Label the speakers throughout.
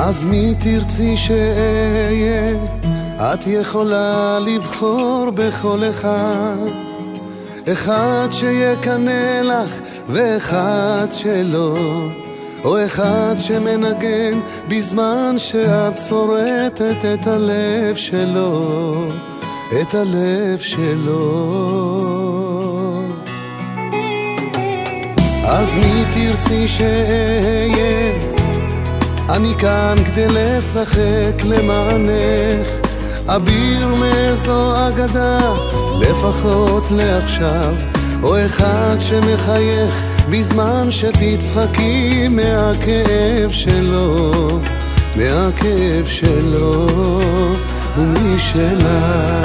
Speaker 1: אז מי תרצי שאהיה? את יכולה לבחור בכל אחד שיקנה לך ואחד שלא, או אחד שמנגן בזמן שאת צורטת את הלב שלו, את הלב שלו. אז מי תרצי שאהיה? אני כאן כדי לשחק למענך, אביר מאיזו אגדה, לפחות לעכשיו, או אחד שמחייך בזמן שתצחקי מהכאב שלו, מהכאב שלו ומשלה.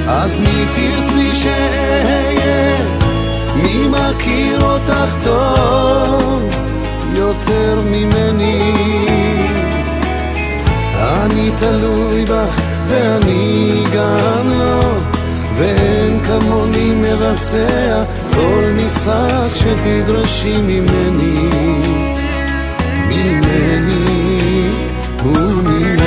Speaker 1: אז מי תרצי שאהיה? מי מכיר אותך טוב יותר ממני? אני תלוי בך ואני גם לא, ואין כמוני מבצע כל משחק שתדרשי ממני, ממני וממך.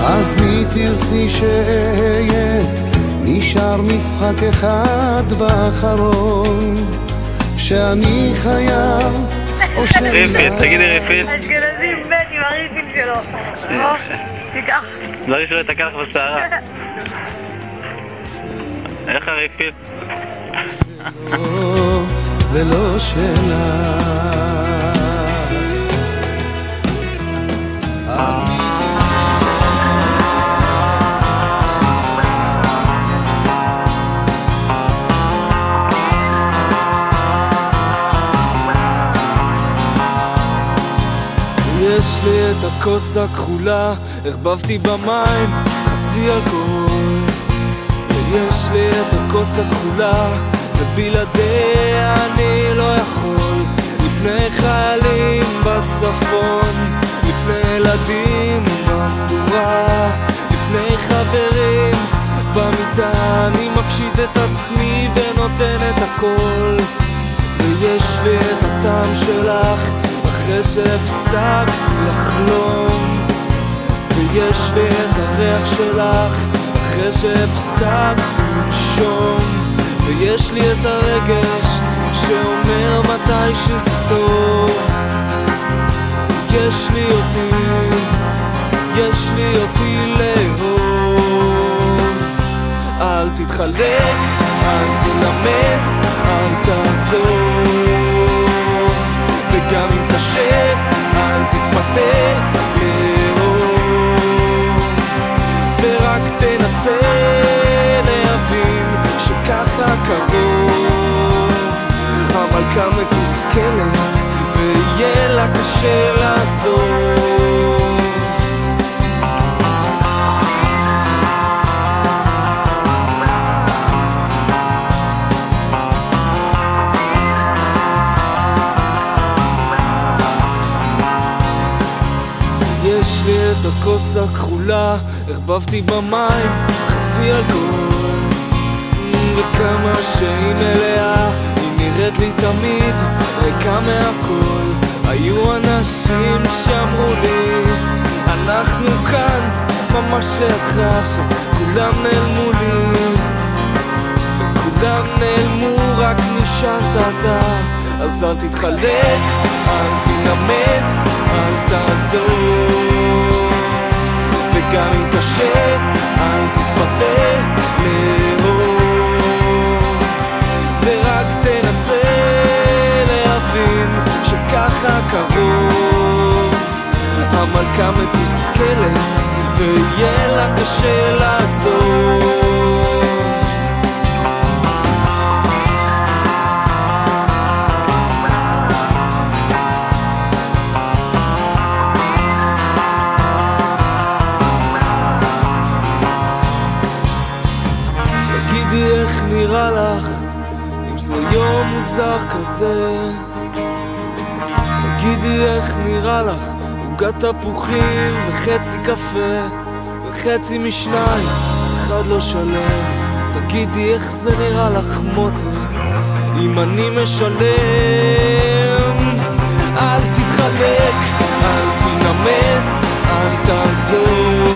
Speaker 1: אז מי תרצי שאהיה? נשאר משחק אחד ואחרון שאני חייב או שאני...
Speaker 2: תגידי ריפיל.
Speaker 3: אשכנזי מת עם הריפיל שלו. תיקח.
Speaker 2: לא יש לו את הכך בשערה. איך הריפיל?
Speaker 1: ולא שלה. אז מי
Speaker 4: יש לי את הכוס הכחולה, הרבבתי במים חצי אלכוהול. ויש לי את הכוס הכחולה, ובלעדיה אני לא יכול. לפני חיילים בצפון, לפני ילדים במדורה, לפני חברים במיטה, אני מפשיט את עצמי ונותן את הכל. ויש לי את הטעם שלך אחרי שהפסקתי לחלום, ויש לי את הריח שלך אחרי שהפסקתי לנשום, ויש לי את הרגש שאומר מתי שזה טוב. יש לי אותי לאהוב. אל תתחלק, אל תלמס, אל תעזוב, וגם אם קשה, אל תתפתה לאהוב, ורק תנסה להבין שככה קרוב. המלכה מתוסכלת ויהיה לה קשה לעזוב. יש לי את הכוס הכחולה, הרבבתי במים חצי אלכוהול, וכמה שהיא מלאה, היא נראית לי תמיד ריקה מהכל. היו אנשים שאמרו לי, אנחנו כאן ממש לידך עכשיו, כולם נעלמו לי, וכולם נעלמו, רק נשארת אתה. אז אל תתחלק, אל תנמס, אל תעזוב, וגם אם קשה, אל תתפתה לאהוב, ורק תנסה להבין שככה קרוב. המלכה מתוסכלת ויהיה לה קשה לעזוב. איך נראה לך אם זה יום מוזר כזה? תגידי איך נראה לך עוגת תפוחים וחצי קפה וחצי משניים, אחד לא שלם. תגידי איך זה נראה לך מוטי אם אני משלם? אל תתחלק, אל תנמס, אל תעזור.